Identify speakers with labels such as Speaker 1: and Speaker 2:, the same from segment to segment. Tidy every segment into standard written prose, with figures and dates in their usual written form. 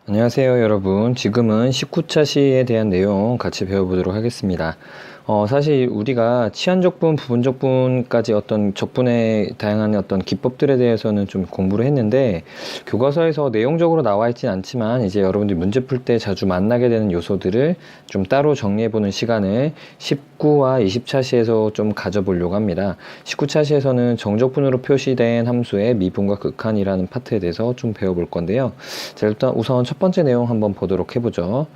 Speaker 1: 안녕하세요, 여러분. 지금은 19차 시에 대한 내용 같이 배워보도록 하겠습니다. 사실 우리가 치환적분, 부분적분까지 어떤 적분의 다양한 어떤 기법들에 대해서는 좀 공부를 했는데, 교과서에서 내용적으로 나와 있진 않지만, 이제 여러분들이 문제 풀 때 자주 만나게 되는 요소들을 좀 따로 정리해보는 시간을 19와 20차 시에서 좀 가져보려고 합니다. 19차 시에서는 정적분으로 표시된 함수의 미분과 극한이라는 파트에 대해서 좀 배워볼 건데요. 자, 일단 우선 첫 번째 내용 한번 보도록 해보죠.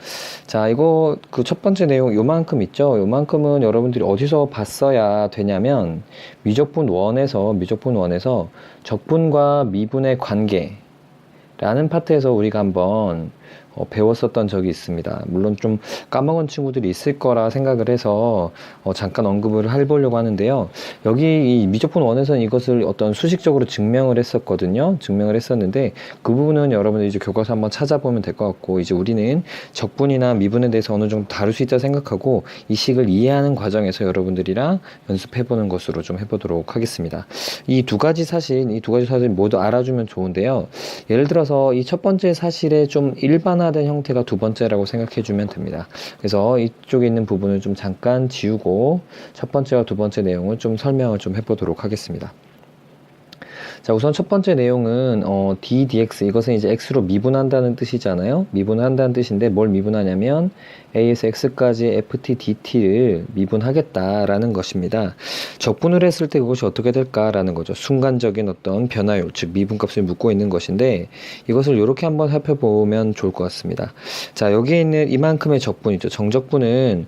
Speaker 1: 자, 이거 그 첫 번째 내용 요만큼 있죠? 요만큼은 여러분들이 어디서 봤어야 되냐면 미적분 1에서 적분과 미분의 관계라는 파트에서 우리가 한번 배웠었던 적이 있습니다. 물론 좀 까먹은 친구들이 있을 거라 생각을 해서 잠깐 언급을 해보려고 하는데요. 여기 이 미적분 1에서는 이것을 어떤 수식적으로 증명을 했었거든요. 증명을 했었는데 그 부분은 여러분들 이제 교과서 한번 찾아보면 될 것 같고, 이제 우리는 적분이나 미분에 대해서 어느 정도 다룰 수 있다 생각하고 이 식을 이해하는 과정에서 여러분들이랑 연습해보는 것으로 좀 해보도록 하겠습니다. 이 두 가지 사실 모두 알아주면 좋은데요. 예를 들어서 이 첫 번째 사실에 좀 일반화된 형태가 두 번째라고 생각해 주면 됩니다. 그래서 이쪽에 있는 부분을 좀 잠깐 지우고 첫 번째와 두 번째 내용을 좀 설명을 좀 해보도록 하겠습니다. 자, 우선 첫 번째 내용은 d dx, 이것은 이제 x로 미분한다는 뜻이잖아요. 미분한다는 뜻인데 뭘 미분하냐면 a에서 x까지 ft dt를 미분하겠다라는 것입니다. 적분을 했을 때 그것이 어떻게 될까라는 거죠. 순간적인 어떤 변화율, 즉 미분값을 묻고 있는 것인데 이것을 이렇게 한번 살펴보면 좋을 것 같습니다. 자, 여기에 있는 이만큼의 적분이죠. 정적분은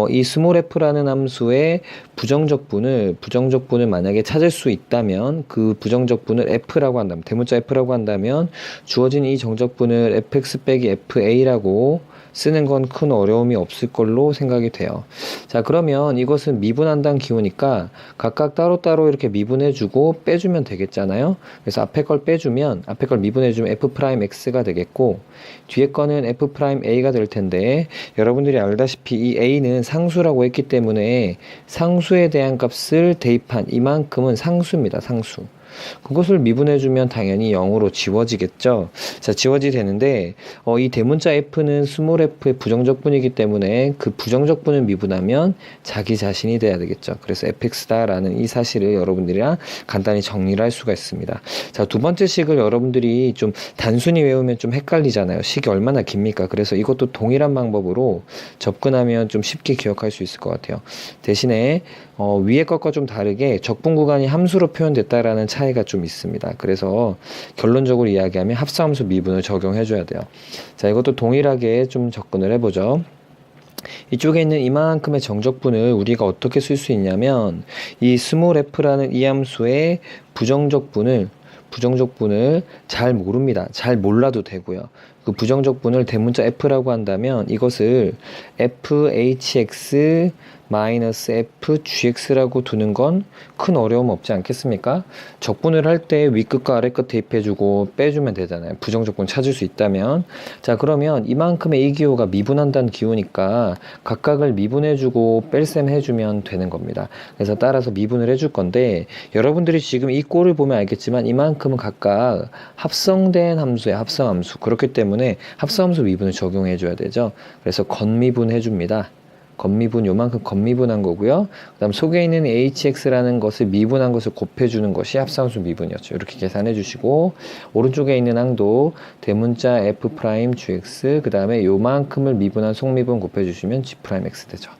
Speaker 1: 이 스몰 f라는 함수의 부정적분을 만약에 찾을 수 있다면 그 부정적분을 f라고 한다면, 대문자 f라고 한다면 주어진 이 정적분을 fx 빼기 fa라고 쓰는 건 큰 어려움이 없을 걸로 생각이 돼요. 자, 그러면 이것은 미분한다는 기호니까 각각 따로따로 이렇게 미분해주고 빼주면 되겠잖아요. 그래서 앞에 걸 빼주면, 앞에 걸 미분해주면 f'x가 되겠고 뒤에 거는 f'a가 될 텐데, 여러분들이 알다시피 이 a는 상수라고 했기 때문에 상수에 대한 값을 대입한 이만큼은 상수입니다. 상수. 그것을 미분해주면 당연히 0으로 지워지겠죠. 자, 지워지게 되는데 이 대문자 f는 스몰 f의 부정적분이기 때문에 그 부정적분을 미분하면 자기 자신이 돼야 되겠죠. 그래서 fx다라는 이 사실을 여러분들이랑 간단히 정리를 할 수가 있습니다. 자, 두 번째 식을 여러분들이 좀 단순히 외우면 좀 헷갈리잖아요. 식이 얼마나 깁니까? 그래서 이것도 동일한 방법으로 접근하면 좀 쉽게 기억할 수 있을 것 같아요. 대신에 위에 것과 좀 다르게 적분 구간이 함수로 표현됐다라는 차이가 좀 있습니다. 그래서 결론적으로 이야기하면 합성함수 미분을 적용해 줘야 돼요. 자, 이것도 동일하게 좀 접근을 해보죠. 이쪽에 있는 이만큼의 정적분을 우리가 어떻게 쓸 수 있냐면 이 스몰 f라는 이 함수의 부정적분을 잘 모릅니다. 잘 몰라도 되고요. 그 부정적분을 대문자 f라고 한다면 이것을 fhx fgx라고 두는 건 큰 어려움 없지 않겠습니까? 적분을 할 때 윗끝과 아랫끝 대입해주고 빼주면 되잖아요. 부정적분 찾을 수 있다면. 자, 그러면 이만큼의 이 기호가 미분한다는 기호니까 각각을 미분해주고 뺄셈 해주면 되는 겁니다. 그래서 따라서 미분을 해줄 건데, 여러분들이 지금 이 꼴을 보면 알겠지만 이만큼은 각각 합성된 함수예요. 합성함수. 그렇기 때문에 합성함수 미분을 적용해 줘야 되죠. 그래서 건미분 해줍니다. 건미분, 요만큼 건미분한 거고요. 그 다음 속에 있는 hx라는 것을 미분한 것을 곱해주는 것이 합성함수 미분이었죠. 이렇게 계산해 주시고, 오른쪽에 있는 항도 대문자 f'gx, 그 다음에 요만큼을 미분한 속미분 곱해주시면 g'x 되죠.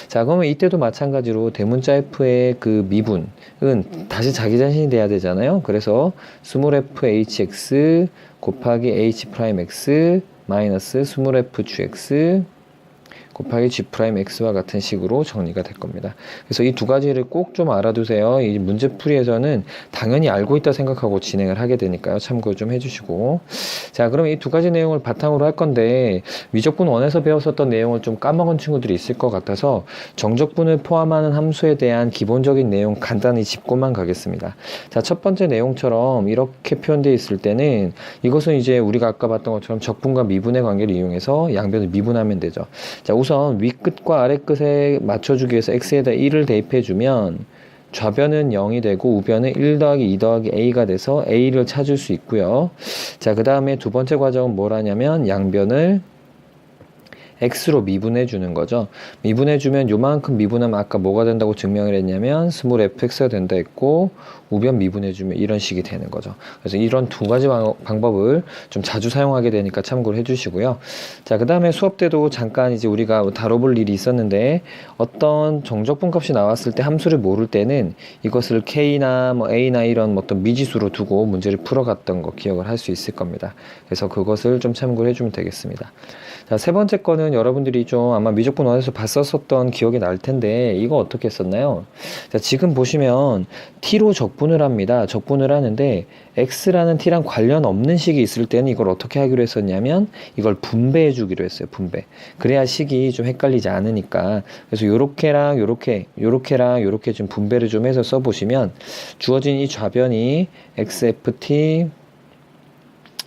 Speaker 1: 자, 그러면 이때도 마찬가지로 대문자 f의 그 미분은 다시 자기 자신이 돼야 되잖아요. 그래서 스몰 fhx 곱하기 h'x 마이너스 스몰 fgx 곱하기 g'x와 같은 식으로 정리가 될 겁니다. 그래서 이 두 가지를 꼭 좀 알아두세요. 이 문제풀이에서는 당연히 알고 있다 생각하고 진행을 하게 되니까요. 참고 좀 해주시고. 자, 그럼 이 두 가지 내용을 바탕으로 할 건데, 미적분 1에서 배웠었던 내용을 좀 까먹은 친구들이 있을 것 같아서 정적분을 포함하는 함수에 대한 기본적인 내용 간단히 짚고만 가겠습니다. 자, 첫 번째 내용처럼 이렇게 표현되어 있을 때는 이것은 이제 우리가 아까 봤던 것처럼 적분과 미분의 관계를 이용해서 양변을 미분하면 되죠. 자, 우선 윗끝과 아랫끝에 맞춰주기 위해서 x에다 1을 대입해주면 좌변은 0이 되고 우변은 1 더하기 2 더하기 a가 돼서 a를 찾을 수 있고요. 자, 그 다음에 두 번째 과정은 뭘 하냐면 양변을 x로 미분해 주는 거죠. 미분해 주면 요만큼 미분하면 아까 뭐가 된다고 증명을 했냐면 스몰 fx가 된다 했고, 우변 미분해 주면 이런 식이 되는 거죠. 그래서 이런 두 가지 방법을 좀 자주 사용하게 되니까 참고를 해 주시고요. 자, 그 다음에 수업 때도 잠깐 이제 우리가 다뤄볼 일이 있었는데, 어떤 정적분 값이 나왔을 때 함수를 모를 때는 이것을 k나 뭐 a나 이런 어떤 미지수로 두고 문제를 풀어갔던 거 기억을 할 수 있을 겁니다. 그래서 그것을 좀 참고를 해주면 되겠습니다. 자, 세 번째 거는 여러분들이 좀 아마 미적분 원에서 봤었던 기억이 날 텐데, 이거 어떻게 했었나요? 자, 지금 보시면 t로 적분을 합니다. 적분을 하는데 x라는 t랑 관련 없는 식이 있을 때는 이걸 어떻게 하기로 했었냐면 이걸 분배해 주기로 했어요. 분배. 그래야 식이 좀 헷갈리지 않으니까. 그래서 요렇게랑 요렇게랑 요렇게 좀 분배를 좀 해서 써보시면 주어진 이 좌변이 xft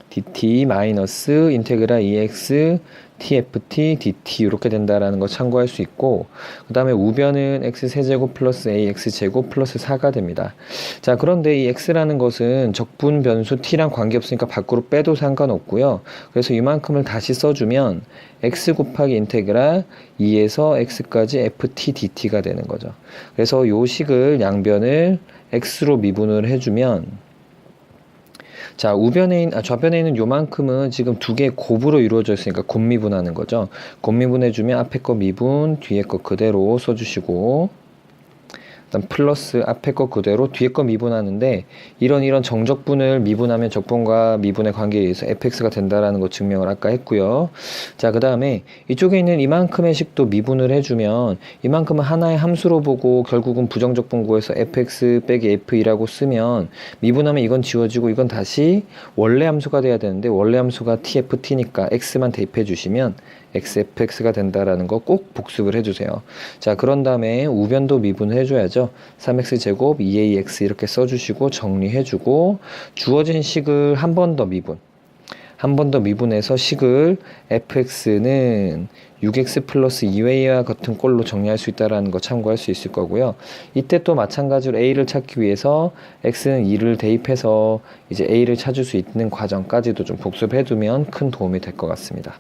Speaker 1: dt 마이너스 인테그랄 ex tft dt 이렇게 된다라는 거 참고할 수 있고, 그 다음에 우변은 x세제곱 플러스 ax제곱 플러스 4가 됩니다. 자, 그런데 이 x라는 것은 적분 변수 t랑 관계없으니까 밖으로 빼도 상관없고요. 그래서 이만큼을 다시 써주면 x 곱하기 인테그랄 2에서 x까지 ft dt가 되는 거죠. 그래서 요 식을 양변을 x로 미분을 해주면, 자, 좌변에 있는 요만큼은 지금 두 개의 곱으로 이루어져 있으니까 곱미분하는 거죠. 곱미분해주면 앞에 거 미분, 뒤에 거 그대로 써주시고, 일단 플러스 앞에 거 그대로 뒤에 거 미분하는데, 이런 정적분을 미분하면 적분과 미분의 관계에 의해서 fx가 된다라는 거 증명을 아까 했고요. 자, 그 다음에 이쪽에 있는 이만큼의 식도 미분을 해주면 이만큼은 하나의 함수로 보고 결국은 부정적분 구해서 fx 빼기 f2라고 쓰면 미분하면 이건 지워지고 이건 다시 원래 함수가 돼야 되는데 원래 함수가 tft니까 x만 대입해 주시면 xfx가 된다라는 거 꼭 복습을 해주세요. 자, 그런 다음에 우변도 미분을 해줘야죠. 3x제곱 2ax 이렇게 써주시고 정리해주고, 주어진 식을 한 번 더 미분해서 식을 fx는 6x 플러스 2y와 같은 꼴로 정리할 수 있다는 거 참고할 수 있을 거고요. 이때 또 마찬가지로 a를 찾기 위해서 x는 2를 대입해서 이제 a를 찾을 수 있는 과정까지도 좀 복습해두면 큰 도움이 될 것 같습니다.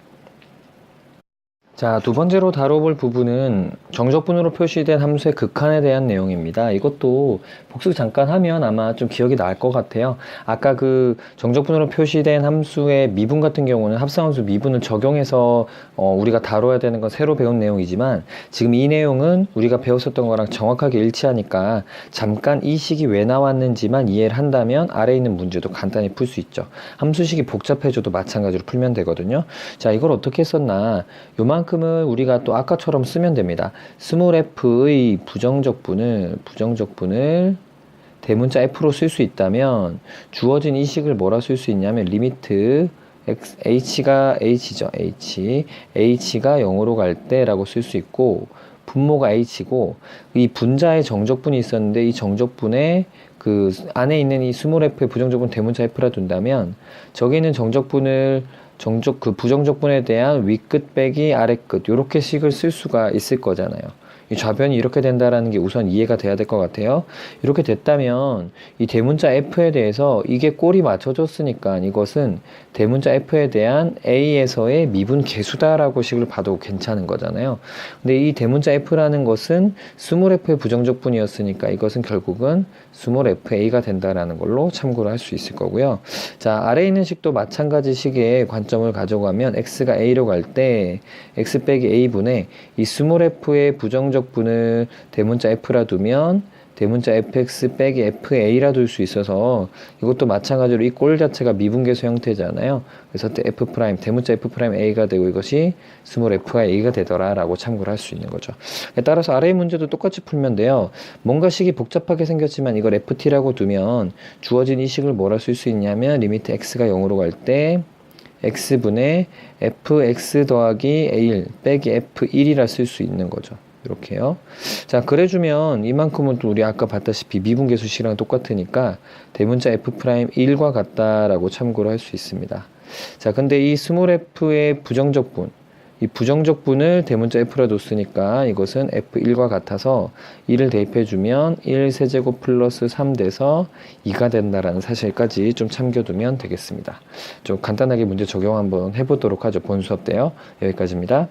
Speaker 1: 자, 두 번째로 다뤄볼 부분은 정적분으로 표시된 함수의 극한에 대한 내용입니다. 이것도 복습 잠깐 하면 아마 좀 기억이 날 것 같아요. 아까 그 정적분으로 표시된 함수의 미분 같은 경우는 합성함수 미분을 적용해서 우리가 다뤄야 되는 건 새로 배운 내용이지만, 지금 이 내용은 우리가 배웠었던 거랑 정확하게 일치하니까 잠깐 이 식이 왜 나왔는지만 이해를 한다면 아래에 있는 문제도 간단히 풀 수 있죠. 함수식이 복잡해져도 마찬가지로 풀면 되거든요. 자, 이걸 어떻게 했었나? 요만큼은 우리가 또 아까처럼 쓰면 됩니다. 스몰 f의 부정적분을 대문자 f로 쓸 수 있다면 주어진 이 식을 뭐라 쓸 수 있냐면 리미트 h가 0으로 갈 때라고 쓸 수 있고, 분모가 h고, 이 분자의 정적분이 있었는데 이 정적분에 그 안에 있는 이 스몰 f의 부정적분 대문자 f라 둔다면, 저기 있는 정적분을 그 부정적분에 대한 윗끝 빼기 아래끝 요렇게 식을 쓸 수가 있을 거잖아요. 이 좌변이 이렇게 된다라는 게 우선 이해가 돼야 될 것 같아요. 이렇게 됐다면 이 대문자 f에 대해서 이게 꼴이 맞춰졌으니까 이것은 대문자 f에 대한 a에서의 미분 계수다라고 식을 봐도 괜찮은 거잖아요. 근데 이 대문자 f라는 것은 스몰 f의 부정적분이었으니까 이것은 결국은 스몰 fa가 된다라는 걸로 참고를 할 수 있을 거고요. 자, 아래에 있는 식도 마찬가지 식의 관점을 가져가면 x가 a로 갈 때 x 빼기 a분의 이 스몰 f의 부정적분을 대문자 f라 두면 대문자 fx 빼기 fa라 둘 수 있어서 이것도 마찬가지로 이 꼴 자체가 미분계수 형태잖아요. 그래서 f 프라임 대문자 f 프라임 a가 되고 이것이 스몰 f가 a가 되더라 라고 참고를 할 수 있는 거죠. 따라서 아래의 문제도 똑같이 풀면 돼요. 뭔가 식이 복잡하게 생겼지만 이걸 ft라고 두면 주어진 이 식을 뭐라 쓸 수 있냐면 리미트 x가 0으로 갈 때 x분의 fx 더하기 a1 빼기 f1이라 쓸 수 있는 거죠. 이렇게요. 자, 그래주면 이만큼은 또 우리 아까 봤다시피 미분계수식이랑 똑같으니까 대문자 f'1과 같다라고 참고를 할 수 있습니다. 자, 근데 이 스몰 f의 부정적분, 이 부정적분을 대문자 F라 뒀으니까 이것은 F1과 같아서 2를 대입해주면 1 세제곱 플러스 3 돼서 2가 된다라는 사실까지 좀 참고두면 되겠습니다. 좀 간단하게 문제 적용 한번 해보도록 하죠. 본 수업 때요. 여기까지입니다.